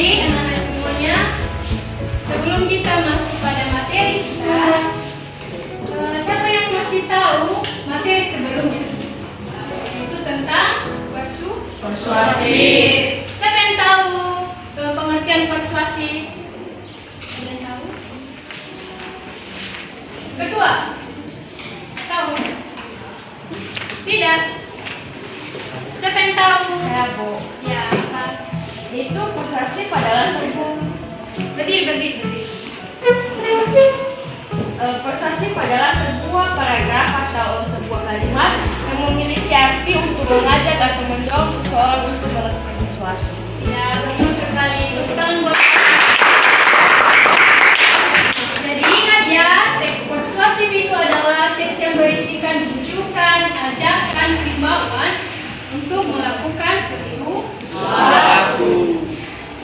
Jadi anak-anak semuanya, sebelum kita masuk pada materi kita, siapa yang masih tahu materi sebelumnya? Itu tentang persuasif. Siapa yang tahu pengertian persuasif? Ada yang tahu? Ketua? Tahu? Tidak? Siapa yang tahu? Ya, Bu. Ya, apa? Itu persuasif adalah sebuah Berdiri. persuasif adalah sebuah paragraf atau sebuah kalimat yang memiliki arti untuk mengajak atau mendorong seseorang untuk melakukan sesuatu. Ya, betul sekali. Tepuk tangan buat. Jadi ingat ya, teks persuasif itu adalah teks yang berisikan rujukan, ajakan, himbauan untuk melakukan sesuatu.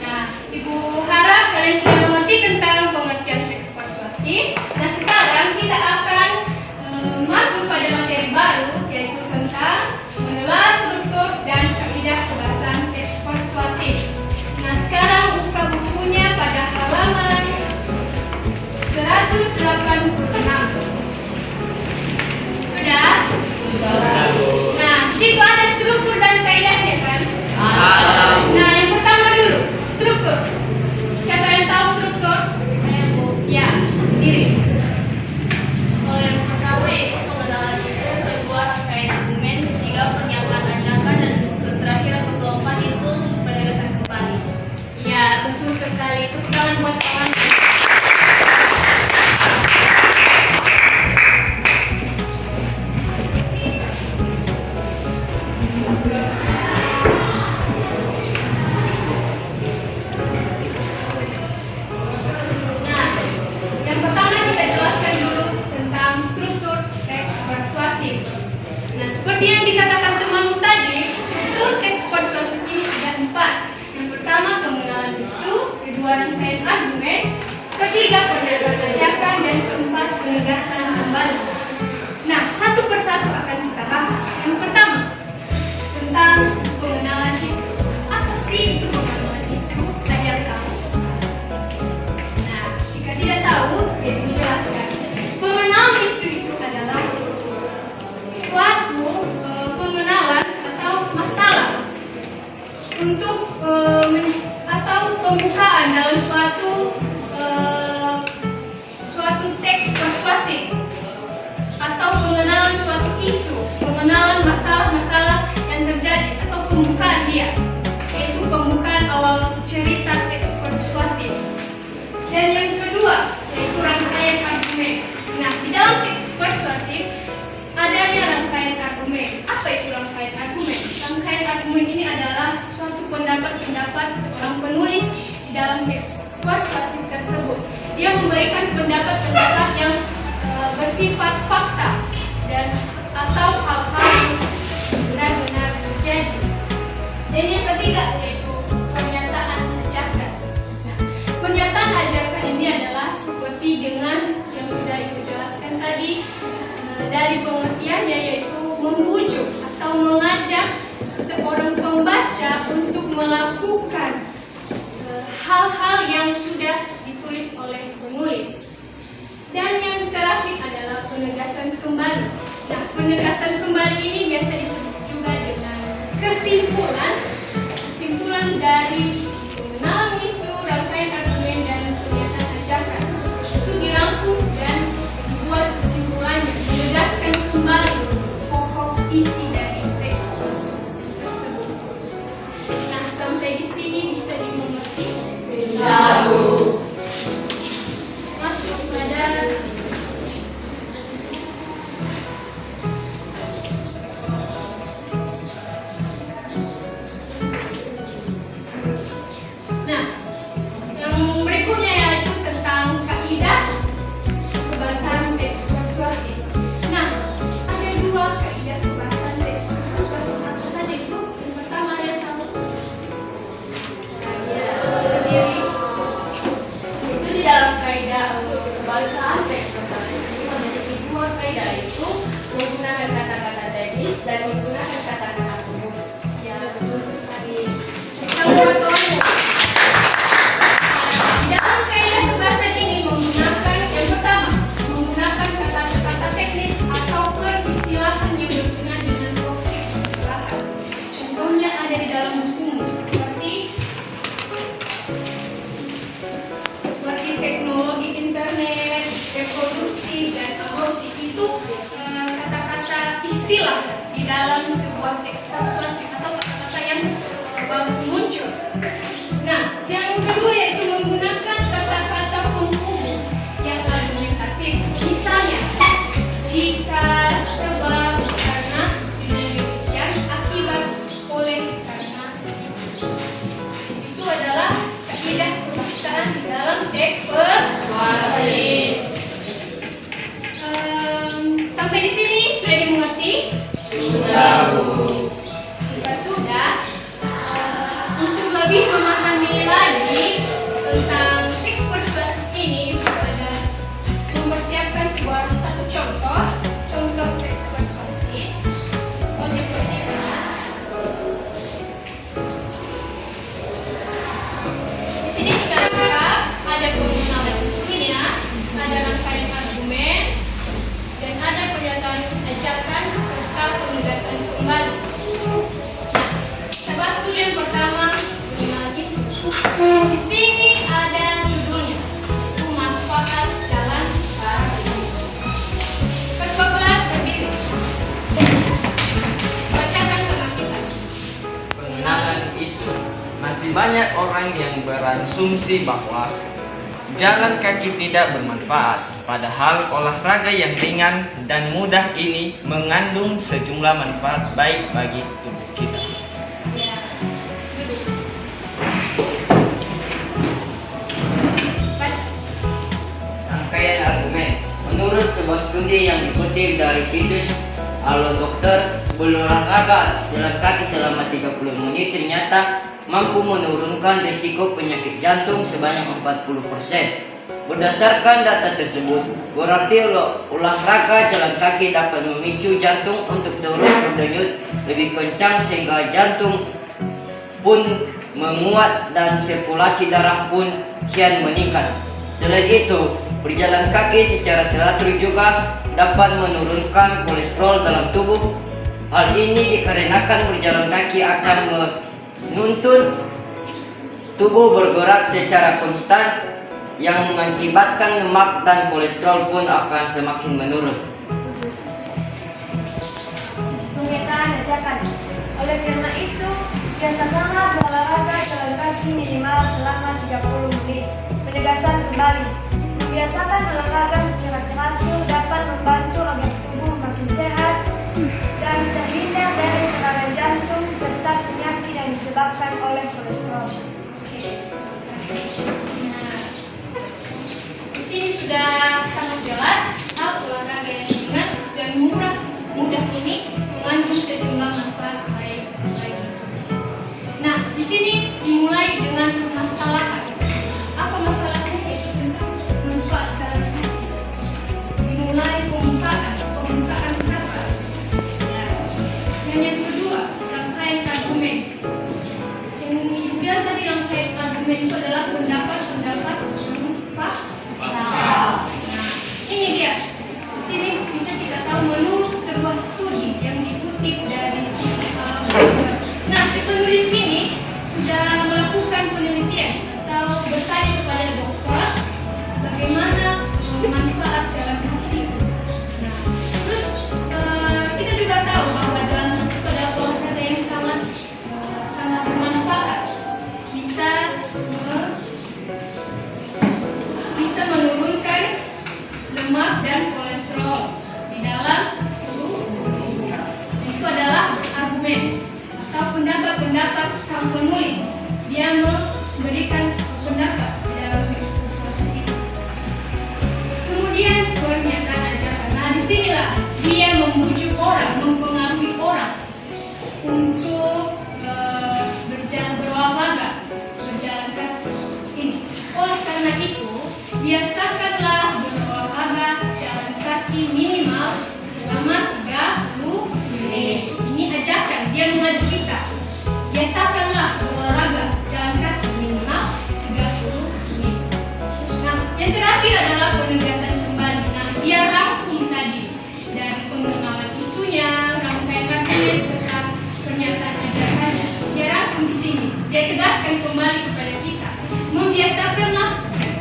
Nah, Ibu harap kalian sudah mengerti tentang pengertian teks persuasif. Nah, sekarang kita akan masuk pada materi baru, yaitu tentang menelaah struktur dan kaidah pembahasan teks persuasif. Nah, sekarang buka bukunya pada halaman 186. Sudah? Nah, situ ada struktur dan kaidahnya kan? Nah, yang pertama dulu, struktur. Siapa yang tahu struktur? Saya, Bu. Ya, diri. Yang pertama yaitu pengenalan isu, kedua rangkaian argumen, ketiga pernyataan ajakan, dan terakhir yang keempat itu penegasan kembali. Ya, betul sekali. Itu tangan buat kawan. Nah, yang pertama kita jelaskan dulu tentang struktur teks persuasif. Nah, seperti yang dikatakan temanmu tadi, struktur teks persuasif ini ada 4. Yang pertama pengenalan isu, kedua rangkaian argumen, ketiga pernyataan ajakan, dan keempat penegasan kembali. Nah, satu persatu akan kita bahas. Yang pertama tentang pengenalan isu. Apa sih itu pengenalan isu? Ada yang tahu? Nah, jika tidak tahu, ya dijelaskan. Pengenalan isu itu adalah suatu pengenalan atau masalah untuk atau pembukaan dalam suatu teks persuasif atau pengenalan suatu isu, pengenalan masalah-masalah yang terjadi atau pembukaan dia, yaitu pembukaan awal cerita teks persuasif. Dan yang kedua yaitu rangkaian argumen. Nah, di dalam teks persuasif adanya rangkaian argumen. Apa itu rangkaian argumen? Rangkaian argumen ini adalah suatu pendapat-pendapat seorang penulis di dalam teks persuasif tersebut. Dia memberikan pendapat-pendapat yang bersifat fakta dan atau hal-hal yang benar-benar terjadi. Dan yang ketiga yaitu pernyataan ajakan. Nah, pernyataan ajakan ini adalah seperti dengan yang sudah Ibu jelaskan tadi dari pengertiannya, yaitu membujuk atau mengajak seorang pembaca untuk melakukan hal-hal yang sudah ditulis oleh penulis. Dan yang terakhir adalah penegasan kembali. Nah, penegasan kembali ini biasa disebut juga dengan kesimpulan dari pengenalan isu, rangkaian argumen, dan pernyataan ajakan. Itu dirangkum dan dibuat kesimpulannya, menegaskan kembali pokok isi dari teks persuasif tersebut. Nah, sampai di sini bisa dimengerti? Bisa, Bu. Masuk pada nah, yang berikutnya yaitu tentang kaidah pembahasan teks persuasif. Nah, ada 2 kaidah pembahasan teks persuasif. Apa saja itu? Yang pertama ada yang tahu? Ya, berdiri. Itu di dalam kaidah untuk pembahasan teks persuasif ini memiliki 2 kaidah, yaitu menggunakan kata-kata teknis dan menggunakan kata-kata umum. Ya, betul sekali. Kita buat untuk kata-kata istilah di dalam sebuah teks persuasif atau kata-kata yang baru muncul. Nah, yang kedua yaitu menggunakan kata-kata penghubung yang argumentatif. Misalnya, jika, sebab, karena, demikian, akibat, oleh, karena. Itu adalah kaidah pembahasaan di dalam teks persuasif. Sampai di sini sudah dimengerti? Sudah, Bu. Jika sudah, untuk lebih memahami lagi tentang teks persuasif ini, ada mempersiapkan satu contoh teks persuasif. Di sini sudah lengkap, ada pengenalan isunya, ada rangkaian argumen, dan ada pernyataan ajakan serta penegasan kembali. Kita bahas dulu yang pertama, pengenalan isu. Di sini ada judulnya, manfaat jalan kaki. Ketua kelas berdiri. Bacakan sama kita. Pengenalan isu. Masih banyak orang yang berasumsi bahwa jalan kaki tidak bermanfaat, padahal olahraga yang ringan dan mudah ini mengandung sejumlah manfaat baik bagi tubuh kita. Ya, betul. Baca. Rangkaian argumen. Menurut sebuah studi yang dikutip dari situs Halo Dokter, berolahraga jalan kaki selama 30 menit ternyata mampu menurunkan risiko penyakit jantung sebanyak 40%. Berdasarkan data tersebut, berarti olahraga jalan kaki dapat memicu jantung untuk terus berdenyut lebih kencang sehingga jantung pun menguat dan sirkulasi darah pun kian meningkat. Selain itu, berjalan kaki secara teratur juga dapat menurunkan kolesterol dalam tubuh. Hal ini dikarenakan berjalan kaki akan menuntun tubuh bergerak secara konstan yang mengakibatkan lemak dan kolesterol pun akan semakin menurun. Pernyataan ajakan. Oleh karena itu, biasakanlah berolahraga jalan kaki minimal selama 30 menit. Penegasan kembali. Membiasakan olahraga secara teratur dapat membantu agar tubuh makin sehat dan terhindar dari serangan jantung serta penyakit yang disebabkan oleh kolesterol. Nah, di sini sudah sangat jelas hal olahraga yang ringan dan mudah ini mengandung sejumlah manfaat baik bagi. Nah, di sini dimulai dengan permasalahan. Apa masalahnya? Yaitu tentang manfaat jalan kaki. Dimulai pembukaan kata. Nah, yang kedua, rangkaian argumen. Yang kemudian tadi rangkaian argumen itu adalah pendapat fakta. Nah, ini dia. Di sini bisa kita tahu menurut sebuah studi yang dikutip dari Nah, si penulis ini sudah melakukan penelitian atau bertanya kepada dokter bagaimana manfaat jalan kaki itu. Nah, terus kita juga tahu bahwa jalan kaki itu adalah olahraga yang sangat bermanfaat. Bisa menurunkan lemak dan kolesterol di dalam tubuh. Itu adalah argumen atau pendapat sang penulis. Dia memberikan pendapat di dalam diskusi itu. Kemudian pernyataan ajakan. Nah, disinilah dia membujuk orang, mempengaruhi orang untuk berolahraga, berjalan kaki ini. Oleh karena itu, biasakanlah berolahraga jalan kaki minimal selama 30 menit. Ini ajakan, dia mengajak kita. Biasakanlah berolahraga jalan kaki minimal 30 menit. Nah, yang terakhir adalah penegasan kembali. Nah, dia rangkum tadi dari pengenalan isunya, rangkaian argumen serta pernyataan ajakannya. Dia rangkum di sini. Dia tegaskan kembali kepada kita.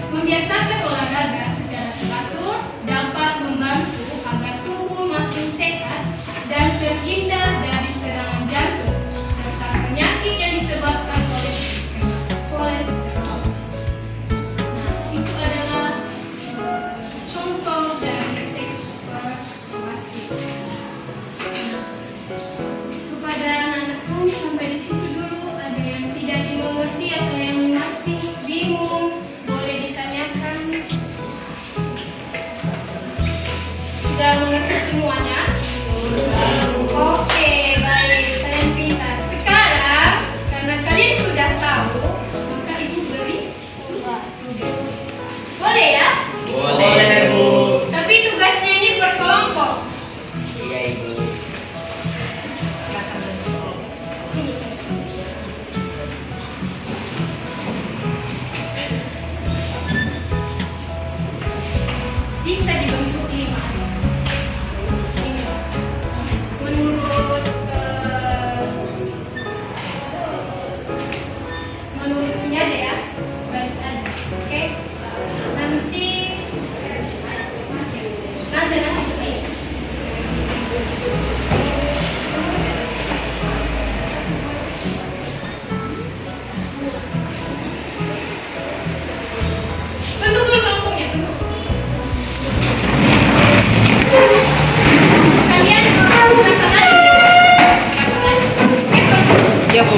Membiasakan olahraga secara teratur dapat membantu agar tubuh terhindar dari serangan jantung serta penyakit yang disebabkan oleh kolesterol. Nah, itu adalah contoh dari teks persuasif. Kepada anak-anak pun sampai di situ dulu. Ada yang tidak dimengerti atau yang masih bingung, boleh ditanyakan. Sudah mengerti semuanya? Oke, baik, kalian pintar. Sekarang karena kalian sudah tahu, maka ibu beri tugas. Boleh ya? Boleh, Bu. Tapi tugasnya ini per kelompok. Iya, Ibu. Bisa dibentuk 5. Menurut menurut ini aja ya, garis aja, oke? Nanti di sini. Bentuk dulu kelompoknya, bentuk. Kalian berapa kali? Iya, Bu.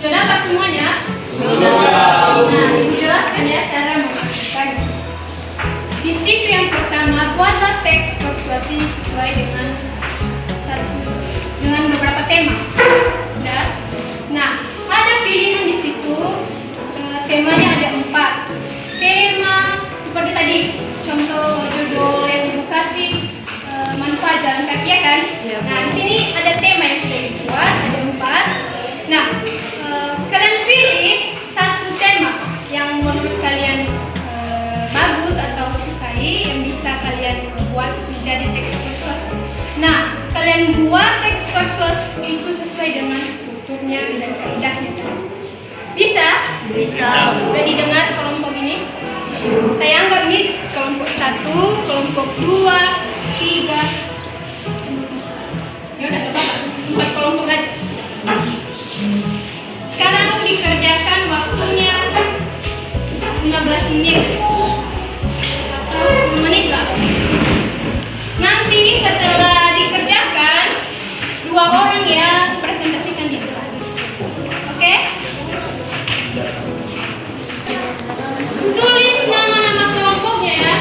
Sudah dapat semuanya? Sudah. Nah, ibu jelaskan ya cara mengajarkannya. Di situ yang pertama, buatlah teks persuasi sesuai dengan beberapa tema. Sudah. Nah, ada pilihan di situ. Temanya ada 4. Tema seperti tadi, contoh judul yang ibu kasih, manfaat jalan kaki ya kan? Nah, di sini ada tema yang sudah dibuat, ada 4. Nah, kalian pilih satu tema yang menurut kalian bagus atau sukai, yang bisa kalian buat menjadi teks persuasi. Nah, kalian buat teks persuasi itu sesuai dengan strukturnya dan kaidahnya. Bisa? Bisa. Udah didengar kelompok ini? Saya anggap ini kelompok 1, kelompok 2, 3. Ya udah, gak apa-apa. 4 kelompok aja. Sekarang dikerjakan waktunya 15 menit atau 10 menit lah. Nanti setelah dikerjakan, 2 orang yang presentasikan di depan. Oke? Tulis nama-nama kelompoknya ya.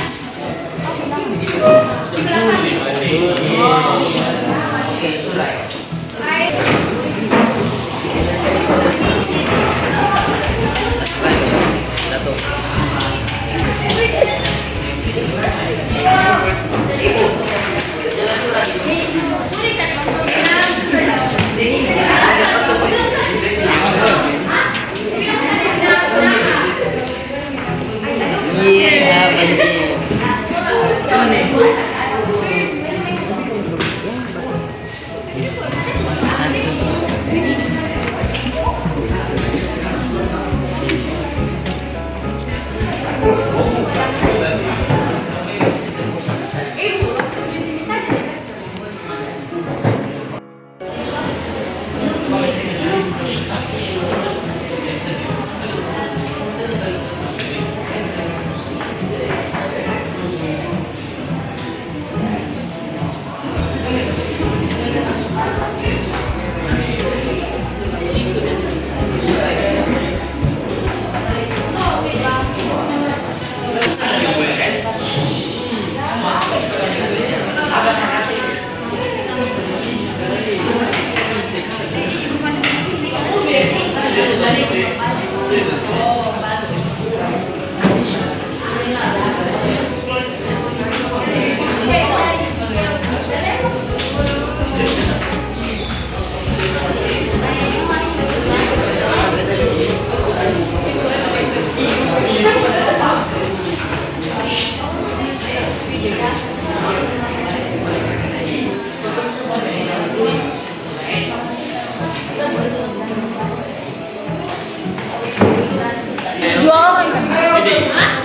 Di belakangnya. Oke, surat. Iya, benar.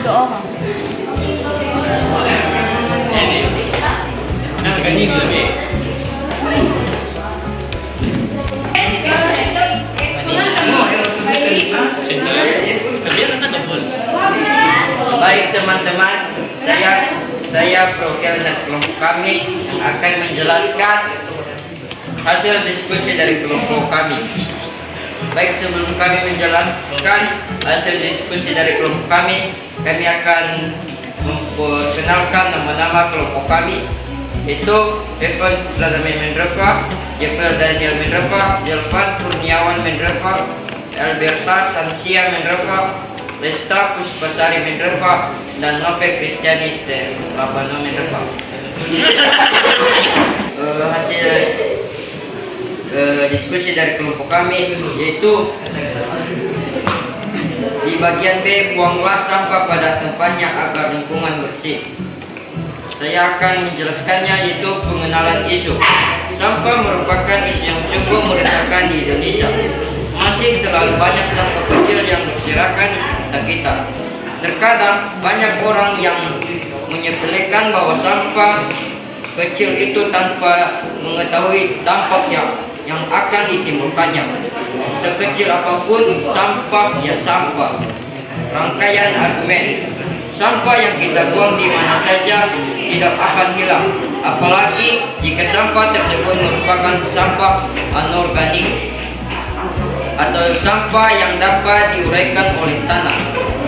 2 orang. Baik teman-teman, saya perwakilan kelompok kami yang akan menjelaskan hasil diskusi dari kelompok kami. Baik, sebelum kami menjelaskan hasil diskusi dari kelompok kami akan memperkenalkan nama-nama kelompok kami, yaitu Evan Vladimir Mendreva, Jepel Daniel Mendreva, Jelvan Kurniawan Mendreva, Alberta Sansia Mendreva, Lesta Puspasari Mendreva, dan Nove Kristiani Labano Mendreva. Hasil diskusi dari kelompok kami yaitu di bagian B, buanglah sampah pada tempatnya agar lingkungan bersih. Saya akan menjelaskannya, yaitu pengenalan isu. Sampah merupakan isu yang cukup meresahkan di Indonesia. Masih terlalu banyak sampah kecil yang berserakan di sekitar kita. Terkadang banyak orang yang menyepelekan bahwa sampah kecil itu tanpa mengetahui dampak yang akan ditimbulkannya. Sekecil apapun sampah ya sampah. Rangkaian argumen. Sampah yang kita buang di mana saja tidak akan hilang, apalagi jika sampah tersebut merupakan sampah anorganik atau sampah yang dapat diuraikan oleh tanah.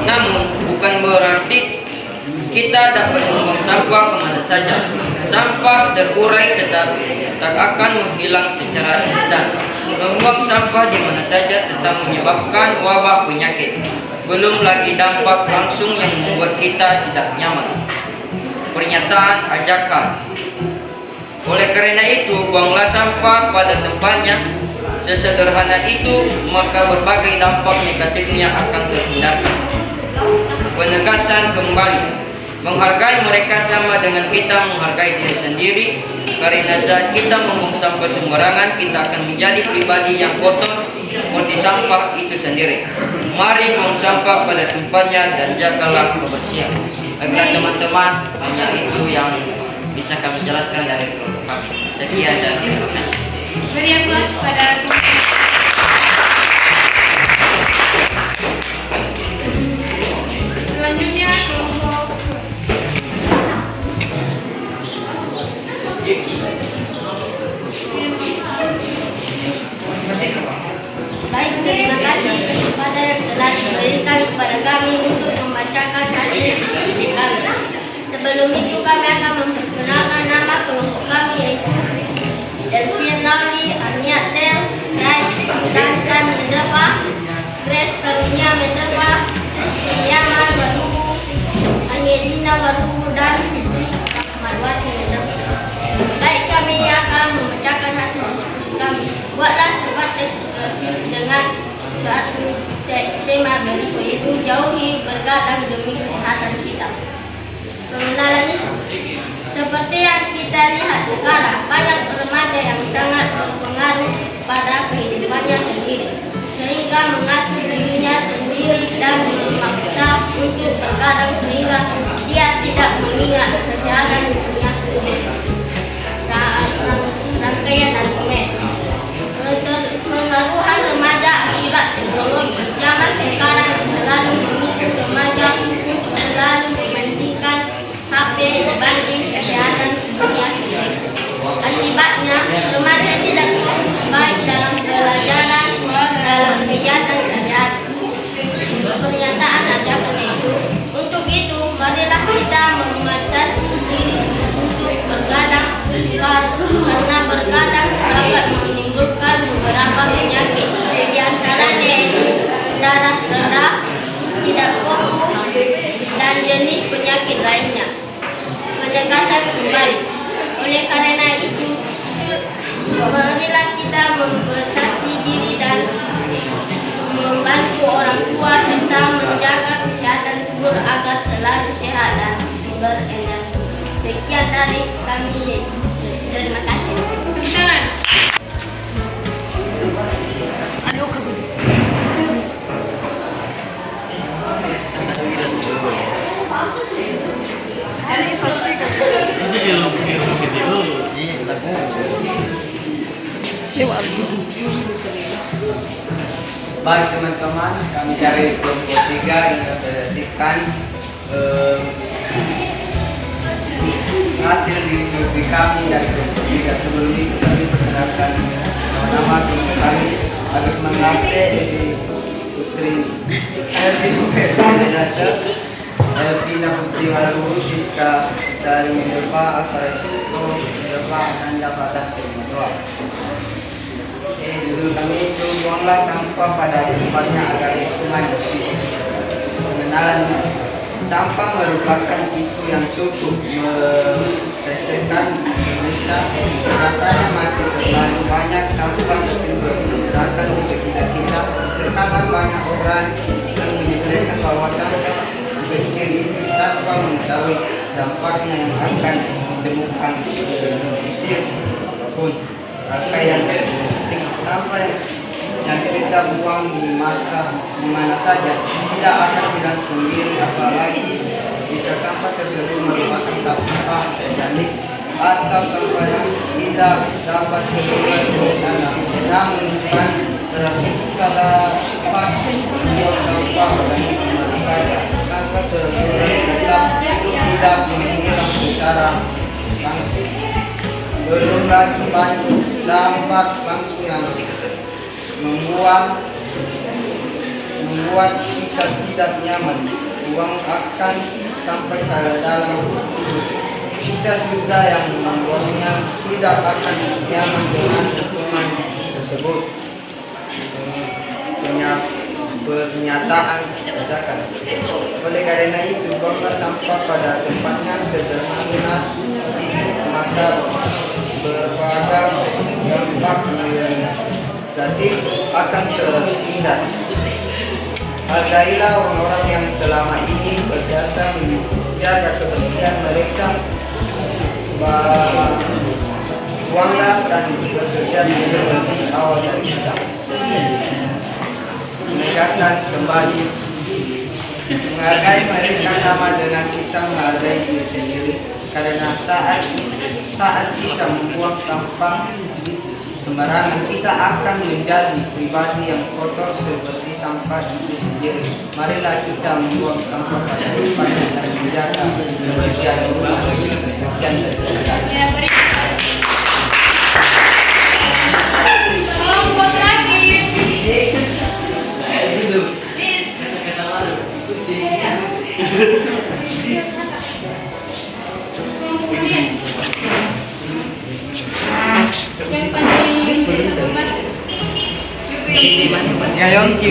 Namun bukan berarti kita dapat membuang sampah kemana saja. Sampah terurai tetap tak akan menghilang secara instan. Membuang sampah di mana saja tetap menyebabkan wabah penyakit. Belum lagi dampak langsung yang membuat kita tidak nyaman. Pernyataan ajakan. Oleh karena itu, buanglah sampah pada tempatnya. Sesederhana itu, maka berbagai dampak negatifnya akan terhindari. Penegasan kembali. Menghargai mereka sama dengan kita menghargai diri sendiri. Karena saat kita membuang sampah sembarangan, kita akan menjadi pribadi yang kotor seperti sampah itu sendiri. Mari buang sampah pada tempatnya dan jagalah kebersihan. Baiklah teman-teman, hanya itu yang bisa kami jelaskan dari kelompok kami. Sekian dan terima kasih. Beri aplaus pada selanjutnya kelompok Baik, terima kasih kepada yang telah diberikan kepada kami untuk membacakan hasil diskusi kami. Sebelum itu kami akan memperkenalkan nama kelompok kami, yaitu Delvin Lauli, Arnia Tel, Rice Duncan Mendreva, Grace Karunia Mendreva, Rizky Yaman Warubu, Angelina Warubu, dan Fitri Marwati Mendreva. Baik, kami akan membacakan hasil diskusi kami. Buatlah sebuah ekspresi dengan suatu tema berikut, yaitu jauhi bergadang demi kesehatan kita. Pengenalan isu. Seperti yang kita lihat sekarang, banyak remaja yang sangat berpengaruh pada kehidupannya sendiri, sehingga mengatur dirinya sendiri dan memaksa untuk bergadang sehingga dia tidak mengingat kesehatan dirinya sendiri. Rangkaian argumen. Pengaruhan remaja akibat teknologi. Zaman sekarang selalu memicu remaja untuk selalu mementingkan HP dibanding kesehatan dunia sendiri. Akibatnya, remaja tidak fokus baik dalam pelajaran, Baik teman-teman, kami dari kelompok 3 yang mempresentasikan hasil diskusi kami dari kelompok 3. Sebelum itu kami perkenalkan nama-nama kelompok kami. Agus Manase, Putri Elvina Putri Walu, Ciska dari Mendopa, Alfara Suko, Mendopa, Ananda Padang, Mendoa. Dulu kami itu buanglah sampah pada tempatnya agar lingkungan bersih. Pengenalan sampah merupakan isu yang cukup meresahkan Indonesia. Rasanya masih terlalu banyak sampah bersumber berserakan di sekitar kita. Terkadang banyak orang yang menyepelekan bahwa sampah sekecil itu tanpa mengetahui dampaknya yang akan ditemukan kecil apapun rangkaian sampah yang kita buang di mana saja tidak akan hilang sendiri, apalagi jika sampah tersebut merupakan sampah organik atau sampah yang tidak dapat diolah oleh tanah. Namun bukan berarti kita dapat membuang sampah organik di mana saja. Sampah tersebut tetap tidak menghilang secara langsung. Belum lagi banyak dampak langsung yang membuat kita tidak nyaman. Uang akan sampai ke dalam hidup kita juga yang membuangnya tidak akan nyaman dengan lingkungan tersebut. Pernyataan ajakan. Oleh karena itu, buanglah sampah pada tempatnya sederhana itu maka beragam dampak negatif akan terhindar. Hargailah orang-orang yang selama ini berjasa menjaga kebersihan mereka. Buanglah dan bekerja lebih awal dari kita. Penegasan kembali. Menghargai mereka sama dengan kita menghargai diri sendiri. Karena saat kita membuang sampah sembarangan, kita akan menjadi pribadi yang kotor seperti sampah itu sendiri. Marilah kita membuang sampah pada tempatnya dan menjaga kebersihan lingkungan. Sekian dari saya. Kelompok terakhir. Kemudian yang pandai bisa membaca. Ya, Yongki.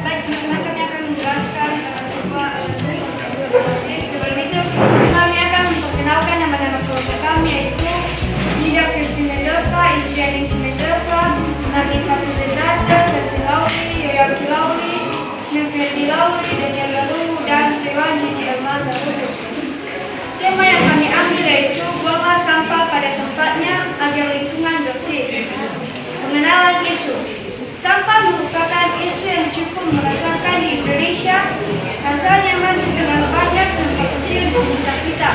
Baik, teman-teman, kami akan menjelaskan sebuah sebelum itu kami akan memperkenalkan nama-nama keluarga kami, yaitu Ida Christine Mendoza, Isrianing Mendoza, Nagin Fatul Zedrata, Serti Lauri, Yoyaki Lauri, Nefendi Lauri, Daniel Lalu, dan Triwanji Elman Lalu. Tema yang kami ambil yaitu buanglah sampah pada tempatnya agar lingkungan bersih. Pengenalan isu. Sampah merupakan isu yang cukup merasakan di Indonesia. Rasanya masih terlalu banyak sampah kecil di sekitar kita.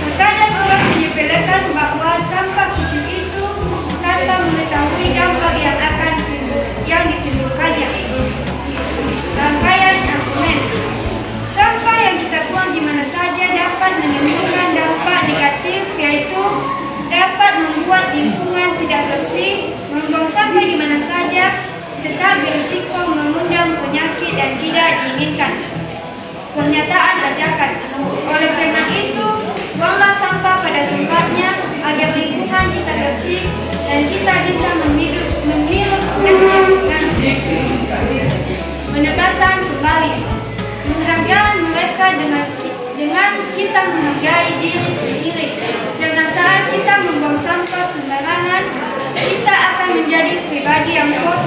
Terkadang orang menyepelekan bahwa sampah kecil itu tanpa mengetahui dampak yang ditimbulkannya. Rangkaian argumen. Sampah yang kita buang di mana saja dapat menimbulkan dampak negatif, yaitu dapat membuat lingkungan tidak bersih. Membuang sampah di mana saja tetap berisiko mengundang penyakit dan tidak diinginkan. Pernyataan ajakan. Oleh karena itu, buanglah sampah pada tempatnya agar lingkungan kita bersih dan kita bisa menghirup kebersihan. Penegasan kembali. Menghargai mereka dengan kita menghargai diri sendiri. Karena saat kita membuang sampah sembarangan, kita akan menjadi pribadi yang kotor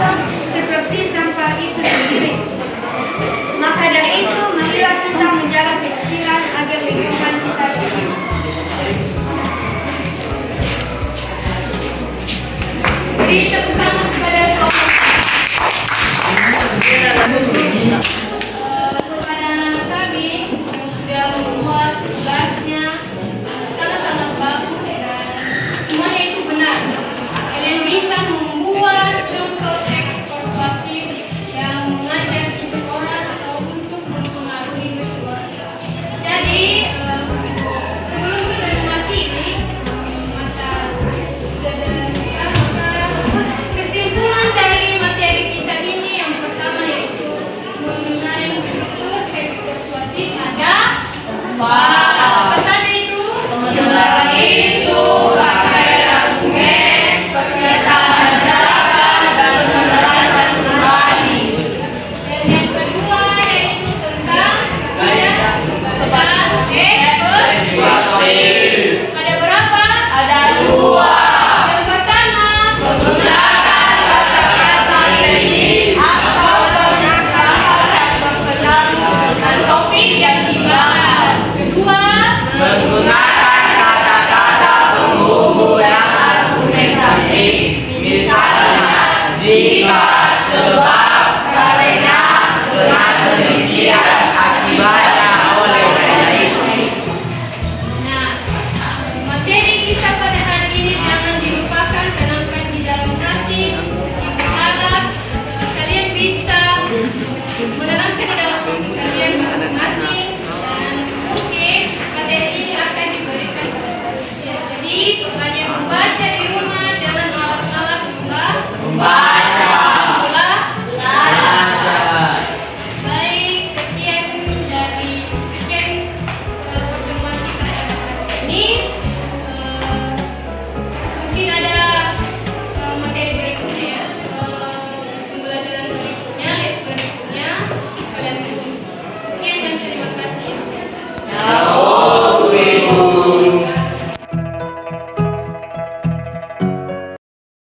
Sebab karena dengan demikian akibat